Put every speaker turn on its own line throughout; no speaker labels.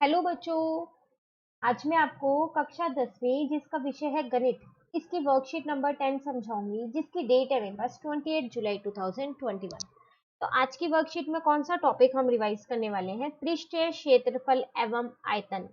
Hello बच्चों। आज मैं आपको कक्षा 10वीं जिसका विषय है गणित, इसकी वर्कशीट नंबर 10 समझाऊंगी, जिसकी डेट है मेरे पास 28 जुलाई 2021। तो आज की वर्कशीट में कौन सा टॉपिक हम रिवाइज करने वाले हैं? पृष्ठीय क्षेत्रफल एवं आयतन।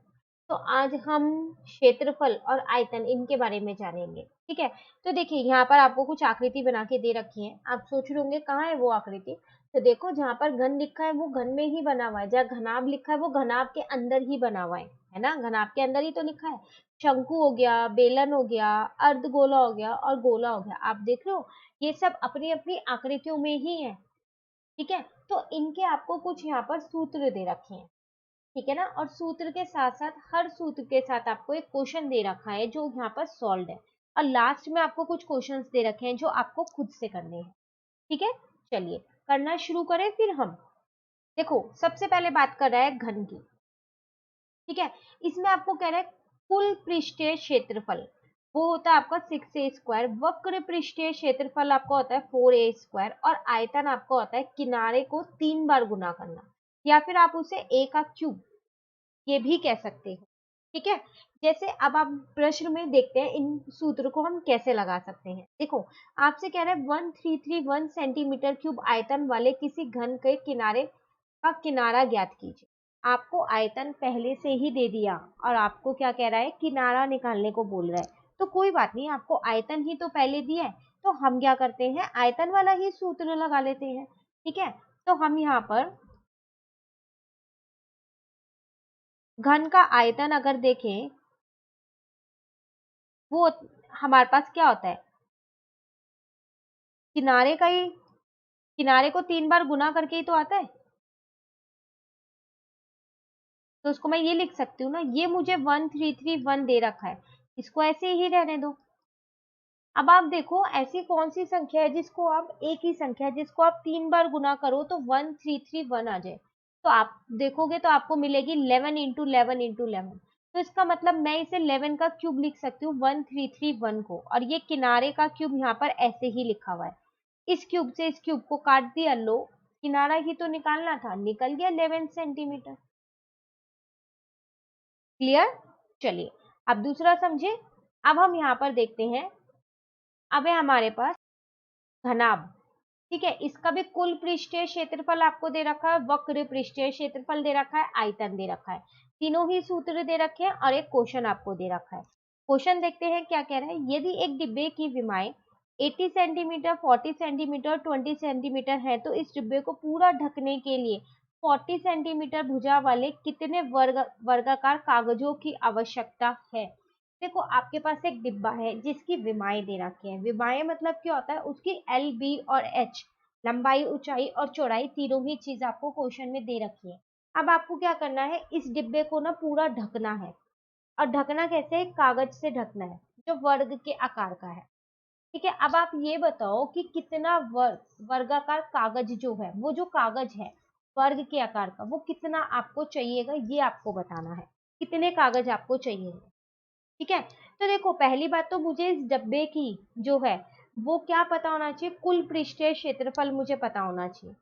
तो आज हम क्षेत्रफल और आयतन इनके बारे में जानेंगे। ठीक है, तो देखिए यहाँ पर आपको कुछ आकृति बना के दे रखी है। आप सोच रहे होंगे कहाँ है वो आकृति। तो देखो, जहाँ पर घन लिखा है वो घन में ही बना हुआ है, जहाँ घनाभ लिखा है वो घनाभ के अंदर ही बना हुआ है ना, घनाभ के अंदर ही तो लिखा है। शंकु हो गया, बेलन हो गया, अर्धगोला हो गया और गोला हो गया। आप देख रहे हो, ये सब अपनी अपनी आकृतियों में ही है। ठीक है, तो इनके आपको कुछ यहाँ पर सूत्र दे रखे हैं। ठीक है ना, और सूत्र के साथ साथ हर सूत्र के साथ आपको एक क्वेश्चन दे रखा है जो यहाँ पर सॉल्व है। और लास्ट में आपको कुछ क्वेश्चंस दे रखे हैं जो आपको खुद से करने हैं। ठीक है, चलिए करना शुरू करें फिर हम। देखो, सबसे पहले बात कर रहा है घन की। ठीक है, इसमें आपको कह रहा है कुल पृष्ठीय क्षेत्रफल वो होता है आपका 6a², वक्र पृष्ठीय क्षेत्रफल आपका होता है 4a², और आयतन आपका होता है किनारे को 3 बार गुना करना, या फिर आप उसे a का क्यूब ये भी कह सकते हैं। ठीक है, जैसे अब आप प्रश्न में देखते हैं इन सूत्र को हम कैसे लगा सकते हैं। देखो, आपसे कह रहा है 1331 सेंटीमीटर क्यूब आयतन वाले किसी घन के किनारे का किनारा ज्ञात कीजिए। आपको आयतन पहले से ही दे दिया और आपको क्या कह रहा है, किनारा निकालने को बोल रहा है। तो कोई बात नहीं, आपको आयतन ही तो पहले दिया है, तो हम क्या करते हैं, आयतन वाला ही सूत्र लगा लेते हैं। ठीक है, तो हम यहाँ पर घन का आयतन अगर देखें, वो हमारे पास क्या होता है, किनारे का ही, किनारे को 3 बार गुना करके ही तो आता है। तो उसको मैं ये लिख सकती हूँ ना, ये मुझे 1331 दे रखा है, इसको ऐसे ही रहने दो। अब आप देखो, ऐसी कौन सी संख्या है जिसको आप, एक ही संख्या है जिसको आप 3 बार गुना करो तो 1331 आ जाए। तो आप देखोगे तो आपको मिलेगी 11 इंटू 11 इंटू 11। तो इसका मतलब मैं इसे 11 का क्यूब लिख सकती हूँ 1331 को, और ये किनारे का क्यूब यहाँ पर ऐसे ही लिखा हुआ है। इस क्यूब से इस क्यूब को काट दिया, लो किनारा ही तो निकालना था, निकल गया 11 सेंटीमीटर। क्लियर? चलिए अब दूसरा समझे। अब हम यहाँ पर देखते हैं, अब है हमारे पास घनाभ। ठीक है, इसका भी कुल पृष्ठीय क्षेत्रफल आपको दे रखा है, वक्र पृष्ठीय क्षेत्रफल दे रखा है, आयतन दे रखा है, तीनों ही सूत्र दे रखे हैं, और एक क्वेश्चन आपको दे रखा है। क्वेश्चन देखते हैं क्या कह रहा है। यदि एक डिब्बे की विमाएं 80 सेंटीमीटर, 40 सेंटीमीटर, 20 सेंटीमीटर है, तो इस डिब्बे को पूरा ढकने के लिए 40 सेंटीमीटर भुजा वाले कितने वर्गाकार कागजों की आवश्यकता है? देखो, आपके पास एक डिब्बा है जिसकी विमाएं दे रखी है। विमाएं मतलब क्या होता है, उसकी एल, बी और एच, लंबाई, ऊंचाई और चौड़ाई, तीनों ही चीज आपको क्वेश्चन में दे रखी है। अब आपको क्या करना है, इस डिब्बे को ना पूरा ढकना है। और ढकना कैसे है, कागज से ढकना है जो वर्ग के आकार का है। ठीक है, अब आप ये बताओ कि कितना वर्गाकार कागज जो है, वो जो कागज है वर्ग के आकार का, वो कितना आपको चाहिएगा, ये आपको बताना है, कितने कागज आपको चाहिए। ठीक है, तो देखो, पहली बात तो मुझे इस डब्बे की जो है वो क्या पता होना चाहिए, कुल पृष्ठीय क्षेत्रफल मुझे पता होना चाहिए,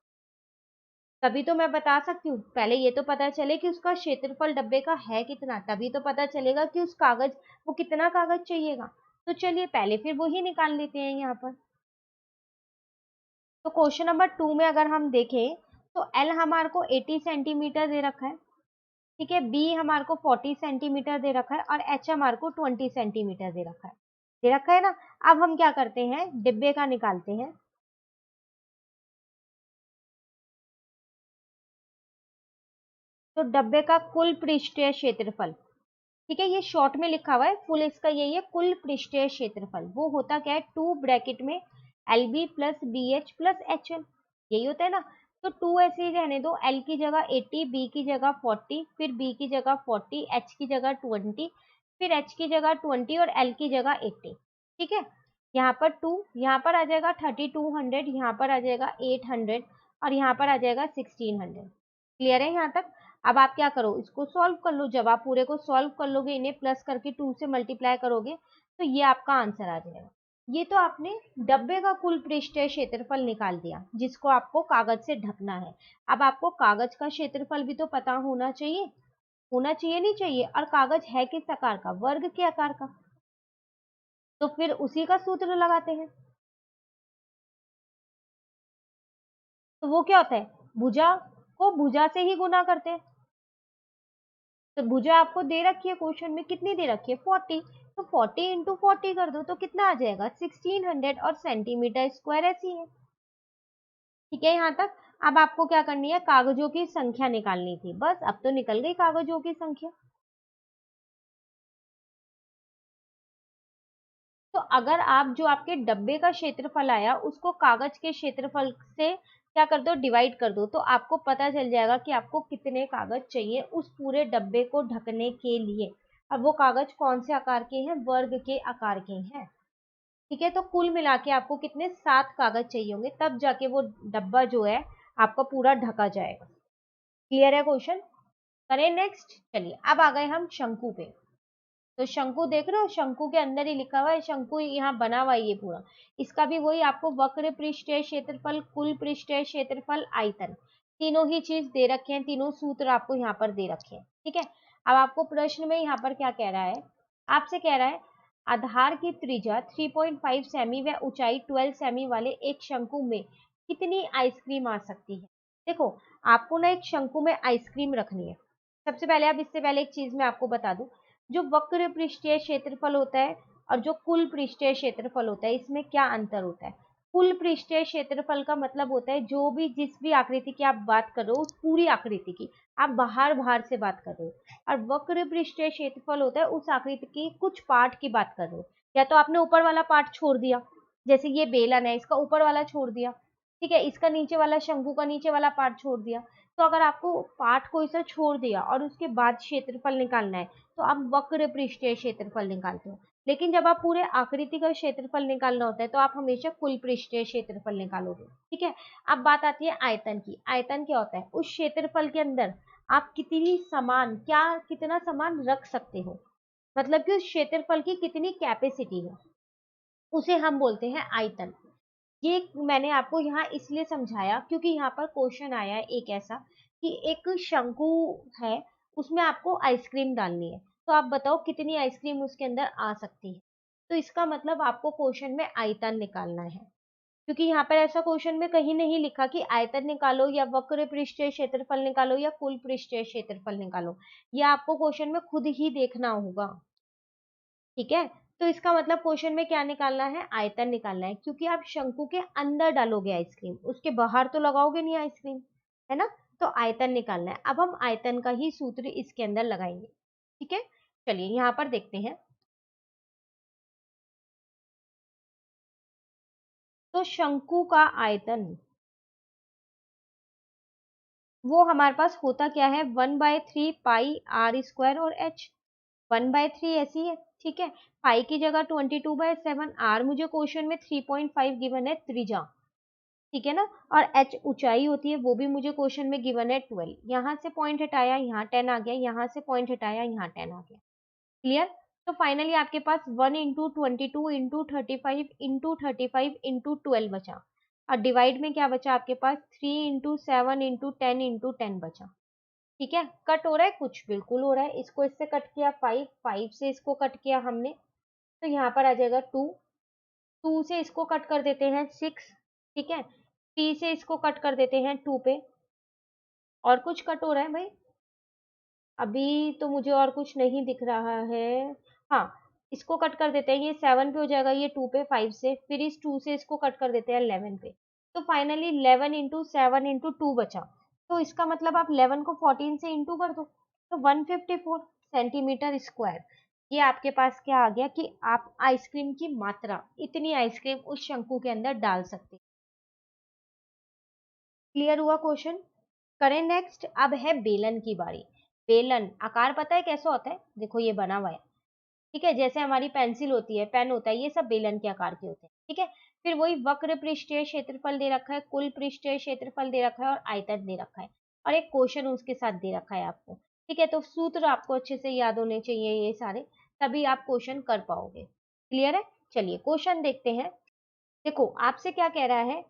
तभी तो मैं बता सकती हूँ। पहले ये तो पता चले कि उसका क्षेत्रफल डब्बे का है कितना, तभी तो पता चलेगा कि उस कागज, वो कितना कागज चाहिएगा। तो चलिए पहले फिर वो ही निकाल लेते हैं यहाँ पर। तो क्वेश्चन नंबर 2 में अगर हम देखें, तो एल हमारे को 80 सेंटीमीटर दे रखा है। ठीक है, बी हमारे को 40 सेंटीमीटर दे रखा है, और एच हमारे को 20 सेंटीमीटर दे रखा है ना। अब हम क्या करते हैं, डिब्बे का निकालते हैं। तो डब्बे का कुल पृष्ठीय क्षेत्रफल, ठीक है, ये शॉर्ट में लिखा हुआ है, फुल इसका यही है, कुल पृष्ठीय क्षेत्रफल वो होता क्या है, 2 ब्रैकेट में L B plus B H plus H L, यही होता है ना। तो 2 ऐसे ही रहने दो, एल की जगह 80, बी की जगह 40, फिर बी की जगह 40, एच की जगह 20, फिर एच की जगह 20 और एल की जगह 80। ठीक है, यहाँ पर 2, यहाँ पर आ जाएगा 3200, यहाँ पर आ जाएगा 800, और यहाँ पर आ जाएगा 1600। क्लियर है यहाँ तक? अब आप क्या करो, इसको सॉल्व कर लो। जब आप पूरे को सॉल्व कर लोगे, इन्हें प्लस करके 2 से मल्टीप्लाई करोगे, तो ये आपका आंसर आ जाएगा। ये तो आपने डब्बे का कुल पृष्ठीय क्षेत्रफल निकाल दिया जिसको आपको कागज से ढकना है। अब आपको कागज का क्षेत्रफल भी तो पता होना चाहिए। होना चाहिए नहीं चाहिए, और कागज है किस आकार का, वर्ग के आकार का, तो फिर उसी का सूत्र लगाते हैं। तो वो क्या होता है, भुजा को भुजा से ही गुना करते हैं। तो भुजा आपको दे रखी है क्वेश्चन में, कितनी दे रखी है, 40, तो 40 इंटू 40 कर दो तो कितना आ जाएगा, 1600, और सेंटीमीटर स्क्वायर ऐसी है। ठीक है यहाँ तक। अब आपको क्या करनी है, कागजों की संख्या निकालनी थी, बस अब तो निकल गई कागजों की संख्या। तो अगर आप जो आपके डब्बे का क्षेत्रफल आया उसको कागज के क्षेत्रफल से क्या कर दो, डिवाइड कर दो, तो आपको पता चल जाएगा कि आपको कितने कागज चाहिए उस पूरे डब्बे को ढकने के लिए। अब वो कागज कौन से आकार के हैं, वर्ग के आकार के हैं। ठीक है, तो कुल मिला के आपको कितने, 7 कागज चाहिए होंगे, तब जाके वो डब्बा जो है आपका पूरा ढका जाएगा। क्लियर है क्वेश्चन। करें नेक्स्ट। चलिए अब आ गए हम शंकु पे। तो शंकु देख रहे हो, शंकु के अंदर ही लिखा हुआ है, शंकु यहाँ बना हुआ है ये पूरा। इसका भी वही आपको वक्र पृष्ठीय क्षेत्रफल, कुल पृष्ठीय क्षेत्रफल, आयतन, तीनों ही चीज दे रखे हैं, तीनों सूत्र आपको यहाँ पर दे रखे हैं। ठीक है, अब आपको प्रश्न में यहाँ पर क्या कह रहा है, आपसे कह रहा है आधार की त्रिज्या 3.5 सेमी व ऊंचाई 12 सेमी वाले एक शंकु में कितनी आइसक्रीम आ सकती है। देखो, आपको ना एक शंकु में आइसक्रीम रखनी है। सबसे पहले, अब इससे पहले एक चीज मैं आपको बता दूं, जो वक्र पृष्ठीय क्षेत्रफल होता है और जो कुल पृष्ठीय क्षेत्रफल होता है, इसमें क्या अंतर होता है। कुल पृष्ठीय क्षेत्रफल का मतलब होता है जो भी, जिस भी आकृति की आप बात कर रहे हो, उस पूरी आकृति की, आप बाहर बाहर से बात कर रहे हो। और वक्र पृष्ठीय क्षेत्रफल होता है उस आकृति की कुछ पार्ट की बात कर रहे हो, या तो आपने ऊपर वाला पार्ट छोड़ दिया, जैसे ये बेलन है, इसका ऊपर वाला छोड़ दिया, ठीक है, इसका नीचे वाला, शंकु का नीचे वाला पार्ट छोड़ दिया। तो अगर आपको पार्ट को इसे छोड़ दिया और उसके बाद क्षेत्रफल निकालना है, तो आप वक्र पृष्ठीय क्षेत्रफल निकालते हो। लेकिन जब आप पूरे आकृति का क्षेत्रफल निकालना होता है तो आप हमेशा कुल पृष्ठीय क्षेत्रफल निकालोगे। ठीक है, अब बात आती है आयतन की। आयतन क्या होता है, उस क्षेत्रफल के अंदर आप कितनी सामान, क्या कितना सामान रख सकते हो, मतलब कि उस क्षेत्रफल की कितनी कैपेसिटी है, उसे हम बोलते हैं आयतन। ये मैंने आपको यहाँ इसलिए समझाया क्योंकि यहाँ पर क्वेश्चन आया है एक ऐसा कि एक शंकु है, उसमें आपको आइसक्रीम डालनी है, तो आप बताओ कितनी आइसक्रीम उसके अंदर आ सकती है। तो इसका मतलब आपको क्वेश्चन में आयतन निकालना है, क्योंकि यहाँ पर ऐसा क्वेश्चन में कहीं नहीं लिखा कि आयतन निकालो या वक्र पृष्ठीय क्षेत्रफल निकालो या कुल पृष्ठीय क्षेत्रफल निकालो। यह आपको क्वेश्चन में खुद ही देखना होगा। ठीक है, तो इसका मतलब क्वेश्चन में क्या निकालना है, आयतन निकालना है, क्योंकि आप शंकु के अंदर डालोगे आइसक्रीम, उसके बाहर तो लगाओगे नहीं आइसक्रीम, है ना। तो आयतन निकालना है। अब हम आयतन का ही सूत्र इसके अंदर लगाएंगे। ठीक है, चलिए यहाँ पर देखते हैं। तो शंकु का आयतन, वो हमारे पास होता क्या है, 1/3 पाई आर स्क्वायर और एच। 1/3 ऐसी है, ठीक है, पाई की जगह 22/7, आर मुझे क्वेश्चन में 3.5 गिवन है त्रिज्या, ठीक है ना, और एच ऊंचाई होती है, वो भी मुझे क्वेश्चन में गिवन है 12। यहाँ से पॉइंट हटाया, यहाँ 10 आ गया, यहाँ से पॉइंट हटाया, यहाँ 10 आ गया। क्लियर। तो फाइनली आपके पास 1 × 22 × 35 × 35 × 12 बचा, और डिवाइड में क्या बचा आपके पास, 3 × 7 × 10 × 10 बचा। ठीक है, कट हो रहा है कुछ, बिल्कुल हो रहा है। इसको इससे कट किया 5, 5 से इसको कट किया हमने, तो यहाँ पर आ जाएगा 2, 2 से इसको कट कर देते हैं 6, ठीक है, 3 से इसको कट कर देते हैं 2 पे। और कुछ कट हो रहा है भाई, अभी तो मुझे और कुछ नहीं दिख रहा है। हाँ, इसको कट कर देते हैं, ये 7 पे हो जाएगा, ये 2 पे 5 से, फिर इस 2 से इसको कट कर देते हैं 11 पे। तो फाइनली 11 × 7 × 2 बचा। तो इसका मतलब आप 11 को 14 से इंटू कर दो, तो 154 सेंटीमीटर स्क्वायर। ये आपके पास क्या आ गया कि आप आइसक्रीम की मात्रा, इतनी आइसक्रीम उस शंकु के अंदर डाल सकते। क्लियर हुआ क्वेश्चन। करें नेक्स्ट। अब है बेलन की बारी। बेलन आकार पता है कैसा होता है, देखो ये बना हुआ है, ठीक है, जैसे हमारी पेंसिल होती है, पेन होता है, ये सब बेलन के आकार के होते हैं। ठीक है, फिर वही वक्र पृष्ठीय क्षेत्रफल दे रखा है, कुल पृष्ठीय क्षेत्रफल दे रखा है, और आयतन दे रखा है, और एक क्वेश्चन उसके साथ दे रखा है आपको। ठीक है, तो सूत्र आपको अच्छे से याद होने चाहिए ये सारे, तभी आप क्वेश्चन कर पाओगे। क्लियर है। चलिए क्वेश्चन देखते हैं। देखो आपसे क्या कह रहा है,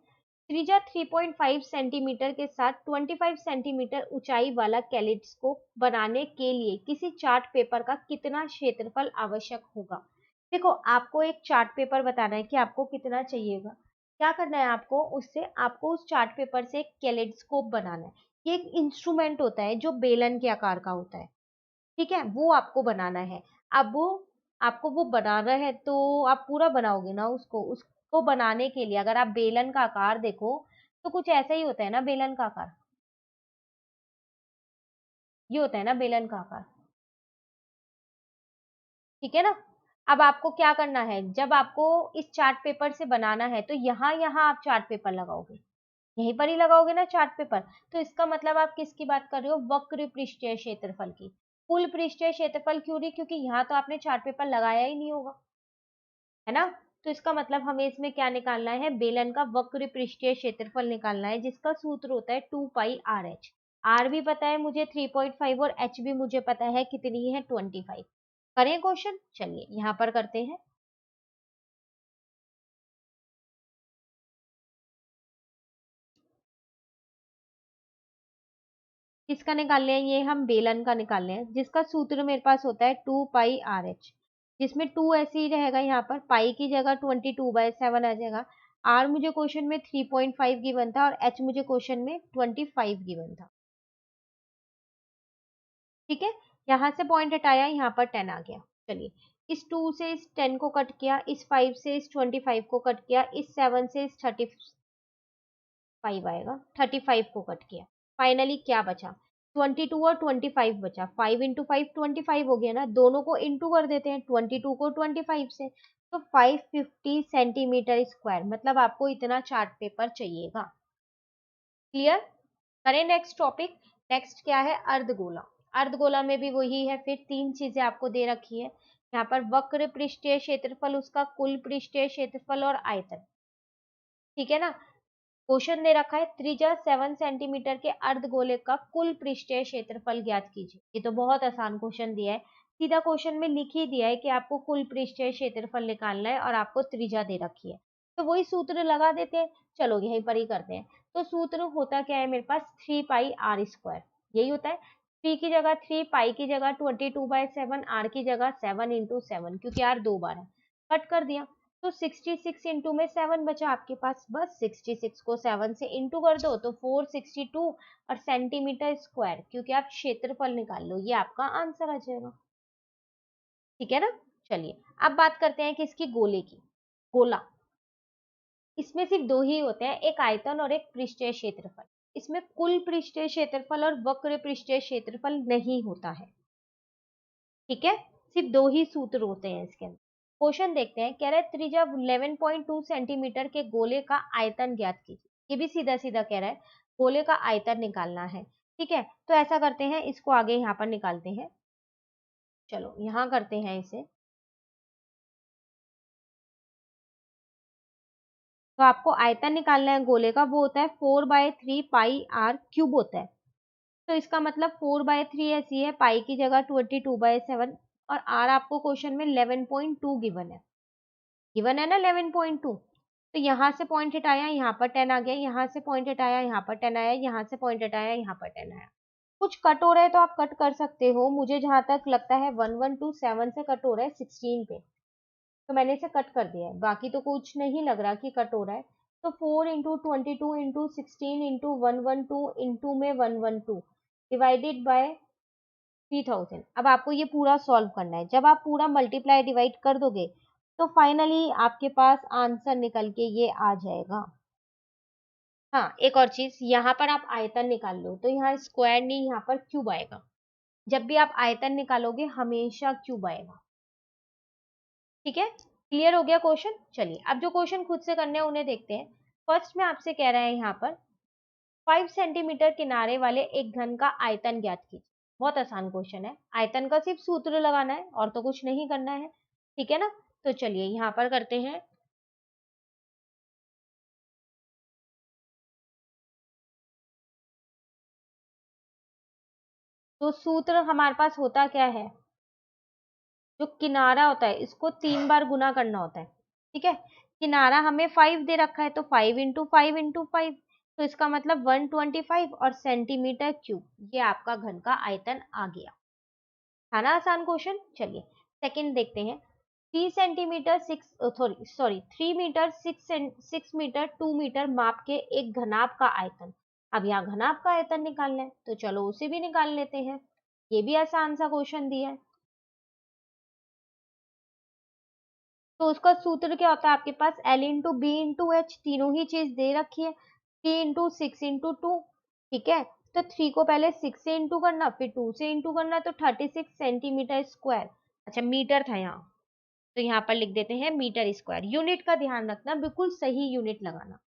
त्रिज्या 3.5 सेंटीमीटर के साथ 25 सेंटीमीटर ऊंचाई वाला कैलिस्कोप बनाने के लिए किसी चार्ट पेपर का कितना क्षेत्रफल आवश्यक होगा। देखो, आपको एक चार्ट पेपर बताना है कि आपको कितना चाहिएगा। क्या करना है आपको, उससे आपको उस चार्ट पेपर से एक कैलिस्कोप बनाना है। ये एक इंस्ट्रूमेंट होता है जो बेलन के आकार का होता है, ठीक है, वो आपको बनाना है। अब वो आपको वो बनाना है तो आप पूरा बनाओगे ना उसको बनाने के लिए अगर आप बेलन का आकार देखो तो कुछ ऐसा ही होता है ना बेलन का आकार, ये होता है ना बेलन का आकार, ठीक है ना। अब आपको क्या करना है, जब आपको इस चार्ट पेपर से बनाना है तो यहाँ यहाँ आप चार्ट पेपर लगाओगे, यहीं पर ही लगाओगे ना चार्ट पेपर। तो इसका मतलब आप किसकी बात कर रहे हो, वक्र पृष्ठीय क्षेत्रफल की। कुल पृष्ठीय क्षेत्रफल क्यों नहीं, क्योंकि यहाँ तो आपने चार्ट पेपर लगाया ही नहीं होगा, है ना। तो इसका मतलब हमें इसमें क्या निकालना है, बेलन का वक्र पृष्ठीय क्षेत्रफल निकालना है, जिसका सूत्र होता है 2 पाई RH। आर भी पता है मुझे 3.5 और एच भी मुझे पता है कितनी है 25। करें क्वेश्चन, चलिए यहाँ पर करते हैं। किसका निकाल रहे हैं, ये हम बेलन का निकाल रहे हैं, जिसका सूत्र मेरे पास होता है 2 पाई RH, जिसमें 2 ऐसे ही रहेगा, यहाँ पर पाई की जगह 22/7 आ जाएगा। आर मुझे क्वेश्चन में 3.5 गिवन था और एच मुझे क्वेश्चन में 25 गिवन था, ठीक है। यहाँ से पॉइंट हटाया, यहाँ पर 10 आ गया। चलिए, इस 2 से इस 10 को कट किया, इस 5 से इस 25 को कट किया, इस 7 से इस 35 आएगा, 35 को कट किया। फाइनली क्या बचा, 22 और 25 बचा। 5 इंटू 5 25 हो गया ना, दोनों को इंटू कर देते हैं 22 को 25 से। तो 550 सेंटीमीटर स्क्वायर, मतलब आपको इतना चार्ट पेपर चाहिएगा। क्लियर। करें नेक्स्ट टॉपिक। नेक्स्ट क्या है, अर्धगोला। अर्धगोला में भी वही है, फिर तीन चीजें आपको दे रखी है यहाँ पर, वक्र पृष्ठीय क्षेत्रफल, उसका कुल पृष्ठीय क्षेत्रफल और आयतन, ठीक है ना। क्वेश्चन दे रखा है त्रिज्या 7 सेंटीमीटर के अर्धगोले का कुल पृष्ठीय क्षेत्रफल ज्ञात कीजिए। ये तो बहुत आसान क्वेश्चन दिया है, सीधा क्वेश्चन में लिख ही दिया है कि आपको कुल पृष्ठीय क्षेत्रफल निकालना है और आपको त्रिज्या दे रखी है, तो वही सूत्र लगा देते हैं। चलो यहीं पर ही करते हैं। तो सूत्र होता क्या है मेरे पास, 3 पाई R², यही होता है। 3 की जगह 3, पाई की जगह 22/7, आर की जगह 7 इंटू 7, क्योंकि आर 2 बार है, कट कर दिया। तो 66 इंटू में 7 बचा आपके पास, बस 66 को 7 से इंटू कर दो तो 462 और सेंटीमीटर स्क्वायर, क्योंकि आप क्षेत्रफल निकाल लो, ये आपका आंसर आ जाएगा, ठीक है ना। चलिए अब बात करते हैं किसकी, गोले की। गोला, इसमें सिर्फ दो ही होते हैं, एक आयतन और एक पृष्ठीय क्षेत्रफल। इसमें कुल पृष्ठीय क्षेत्रफल और वक्र पृष्ठीय क्षेत्रफल नहीं होता है, ठीक है। सिर्फ दो ही सूत्र होते हैं इसके अंदर। क्वेश्चन देखते हैं, कह रहा है त्रिज्या 11.2 सेंटीमीटर के गोले का आयतन ज्ञात कीजिए। ये भी सीधा सीधा कह रहा है, गोले का आयतन निकालना है, ठीक है। तो ऐसा करते हैं, इसको आगे यहाँ पर निकालते हैं। चलो यहाँ करते हैं इसे। तो आपको आयतन निकालना है गोले का, वो होता है 4/3 पाई R³ होता है। तो इसका मतलब 4/3 ऐसी है, पाई की जगह 22/7 और आर आपको क्वेश्चन में 11.2 गिवन है ना 11.2। तो यहाँ से पॉइंट हटाया, यहाँ पर 10 आ गया, यहाँ से पॉइंट हटाया, यहाँ पर 10 आया, यहाँ से पॉइंट हटाया, यहाँ पर 10 आया। कुछ कट हो रहा है तो आप कट कर सकते हो, मुझे जहां तक लगता है 1127 से कट हो रहा है 16 पे, तो मैंने इसे कट कर दिया है, बाकी तो कुछ नहीं लग रहा कि कट हो रहा है। तो 4 इंटू 22 इंटू 16 इंटू 112 इंटू में 112 डिवाइडेड बाय 3000। अब आपको ये पूरा सॉल्व करना है, जब आप पूरा मल्टीप्लाई डिवाइड कर दोगे तो फाइनली आपके पास आंसर निकल के ये आ जाएगा। हाँ, एक और चीज, यहाँ पर आप आयतन निकाल लो तो यहाँ स्क्वायर नहीं, यहाँ पर क्यूब आएगा। जब भी आप आयतन निकालोगे हमेशा क्यूब आएगा, ठीक है। क्लियर हो गया क्वेश्चन। चलिए अब जो क्वेश्चन खुद से करने हैं उन्हें देखते हैं। फर्स्ट में आपसे कह रहा है यहाँ पर 5 सेंटीमीटर किनारे वाले एक घन का आयतन ज्ञात कीजिए। बहुत आसान क्वेश्चन है, आयतन का सिर्फ सूत्र लगाना है और तो कुछ नहीं करना है, ठीक है ना। तो चलिए यहाँ पर करते हैं। तो सूत्र हमारे पास होता क्या है, जो किनारा होता है इसको 3 बार गुना करना होता है, ठीक है। किनारा हमें 5 दे रखा है, तो 5 इंटू 5 इंटू 5, तो इसका मतलब 125 और सेंटीमीटर क्यूब, ये आपका घन का आयतन आ गया। था ना आसान क्वेश्चन। चलिए सेकंड देखते हैं। 3 सेंटीमीटर 3 मीटर 6 मीटर 2 मीटर माप के एक घनाभ का आयतन। अब यहाँ घनाभ का आयतन निकालना है, तो चलो उसे भी निकाल लेते हैं। ये भी आसान सा क्वेश्चन दिया है। तो उसका सूत्र क्या होता है आपके पास, L into B into H, तीनों ही चीज दे रखी है। 3 इंटू 6 इंटू 2, ठीक है। तो 3 को पहले 6 से इंटू करना, फिर 2 से इंटू करना, तो 36 सेंटीमीटर स्क्वायर। अच्छा मीटर था यहाँ, तो यहाँ पर लिख देते हैं मीटर स्क्वायर। यूनिट का ध्यान रखना, बिल्कुल सही यूनिट लगाना,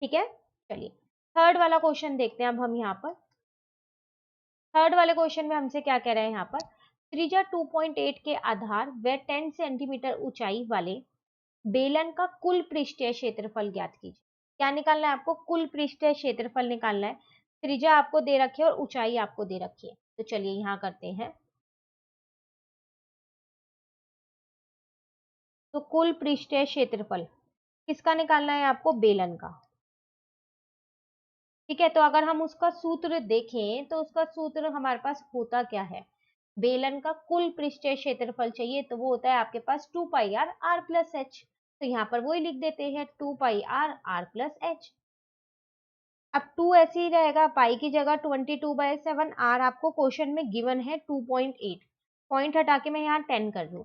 ठीक है। चलिए थर्ड वाला क्वेश्चन देखते हैं अब हम यहाँ पर। थर्ड वाले क्वेश्चन में हमसे क्या कह रहे हैं यहाँ पर, त्रिज्या 2.8 के आधार व 10 सेंटीमीटर ऊंचाई वाले बेलन का कुल पृष्ठीय क्षेत्रफल ज्ञात कीजिए। क्या निकालना है आपको, कुल पृष्ठीय क्षेत्रफल निकालना है। त्रिज्या आपको दे रखी है और ऊंचाई आपको दे रखी है, तो चलिए यहाँ करते हैं। तो कुल पृष्ठीय क्षेत्रफल किसका निकालना है आपको, बेलन का, ठीक है। तो अगर हम उसका सूत्र देखें तो उसका सूत्र हमारे पास होता क्या है, बेलन का कुल पृष्ठीय क्षेत्रफल चाहिए तो वो होता है आपके पास 2 पाई आर आर प्लस एच। तो यहाँ पर वही लिख देते हैं 2 पाई आर आर प्लस एच। अब 2 ऐसे ही रहेगा, पाई की जगह 22/7, आर आपको क्वेश्चन में गिवन है 2.8, पॉइंट हटा के मैं यहाँ 10 कर दूं,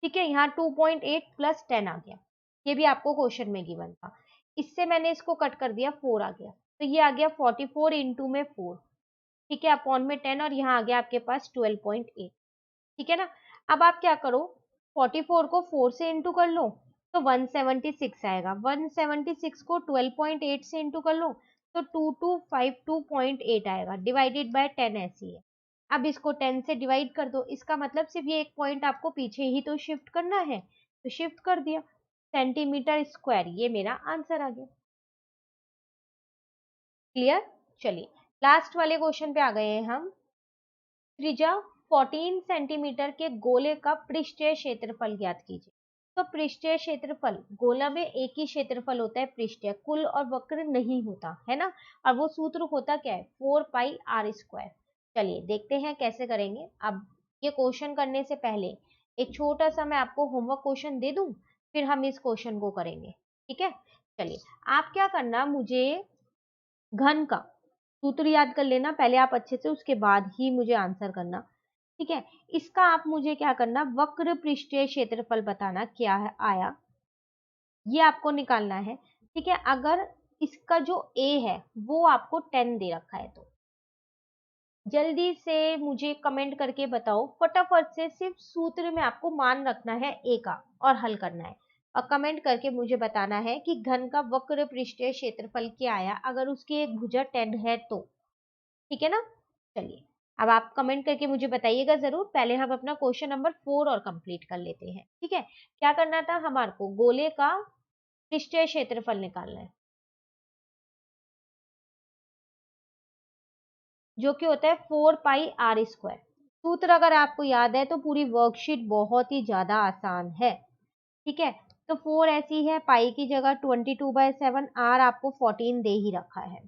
ठीक है। यहाँ 2.8 प्लस 10 आ गया, ये भी आपको क्वेश्चन में गिवन था। इससे मैंने इसको कट कर दिया, 4 आ गया, तो ये आ गया 44 इंटू में 4, ठीक है, अपॉन में 10, और यहाँ आ गया आपके पास 12.8, ठीक है ना। अब आप क्या करो, 44 को 4 से इंटू कर लो तो 176 आएगा, 176 को 12.8 से इंटू कर लो तो 2252.8 आएगा, डिवाइडेड बाय 10 ऐसी है। अब इसको 10 से डिवाइड कर दो, इसका मतलब सिर्फ ये एक पॉइंट आपको पीछे ही तो शिफ्ट करना है, तो शिफ्ट कर दिया, सेंटीमीटर स्क्वायर, ये मेरा आंसर आ गया। क्लियर। चलिए लास्ट वाले क्वेश्चन पे आ गए हैं हम। त्रिज्या 14 सेंटीमीटर के गोले का पृष्ठीय क्षेत्रफल ज्ञात कीजिए। तो पृष्ठीय क्षेत्रफल, गोला में एक ही क्षेत्रफल होता है पृष्ठीय, कुल और वक्र नहीं होता है ना। और वो सूत्र होता क्या है, 4 पाई आर स्क्वायर। चलिए देखते हैं कैसे करेंगे। अब ये क्वेश्चन करने से पहले एक छोटा सा मैं आपको होमवर्क क्वेश्चन दे दूं, फिर हम इस क्वेश्चन को करेंगे, ठीक है। चलिए आप क्या करना, मुझे घन का सूत्र याद कर लेना पहले आप अच्छे से, उसके बाद ही मुझे आंसर करना, ठीक है। इसका आप मुझे क्या करना, वक्र पृष्ठीय क्षेत्रफल बताना क्या है आया, ये आपको निकालना है, ठीक है। अगर इसका जो a है वो आपको 10 दे रखा है तो जल्दी से मुझे कमेंट करके बताओ फटाफट से, सिर्फ सूत्र में आपको मान रखना है a का और हल करना है, और कमेंट करके मुझे बताना है कि घन का वक्र पृष्ठीय क्षेत्रफल क्या आया अगर उसकी एक भुजा 10 है तो, ठीक है ना। चलिए अब आप कमेंट करके मुझे बताइएगा जरूर। पहले हम अपना क्वेश्चन नंबर 4 और कंप्लीट कर लेते हैं, ठीक है। क्या करना था, हमारे को गोले का पृष्ठीय क्षेत्रफल निकालना है, जो कि होता है 4 पाई आर स्क्वायर। सूत्र अगर आपको याद है तो पूरी वर्कशीट बहुत ही ज्यादा आसान है, ठीक है। तो 4 ऐसी है, पाई की जगह 22/7, आर आपको 14 दे ही रखा है,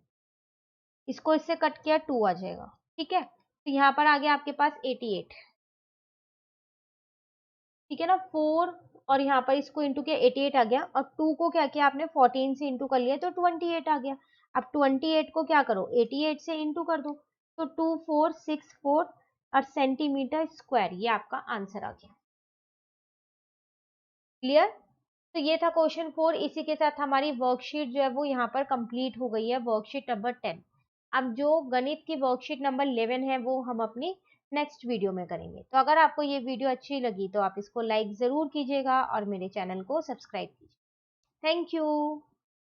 इसको इससे कट किया 2 आ जाएगा, ठीक है। तो यहाँ पर आ गया आपके पास 88, ठीक है ना। 4 और यहाँ पर इसको इंटू किया 88 आ गया, और 2 को क्या किया आपने 14 से इंटू कर लिया तो 28 आ गया। अब 28 को क्या करो 88 से इंटू कर दो, तो 2464 और सेंटीमीटर स्क्वायर, ये आपका आंसर आ गया। क्लियर। तो ये था क्वेश्चन 4। इसी के साथ हमारी वर्कशीट जो है वो यहाँ पर कंप्लीट हो गई है, वर्कशीट नंबर 10। अब जो गणित की वर्कशीट नंबर 11 है वो हम अपनी नेक्स्ट वीडियो में करेंगे। तो अगर आपको ये वीडियो अच्छी लगी तो आप इसको लाइक जरूर कीजिएगा और मेरे चैनल को सब्सक्राइब कीजिए। Thank you.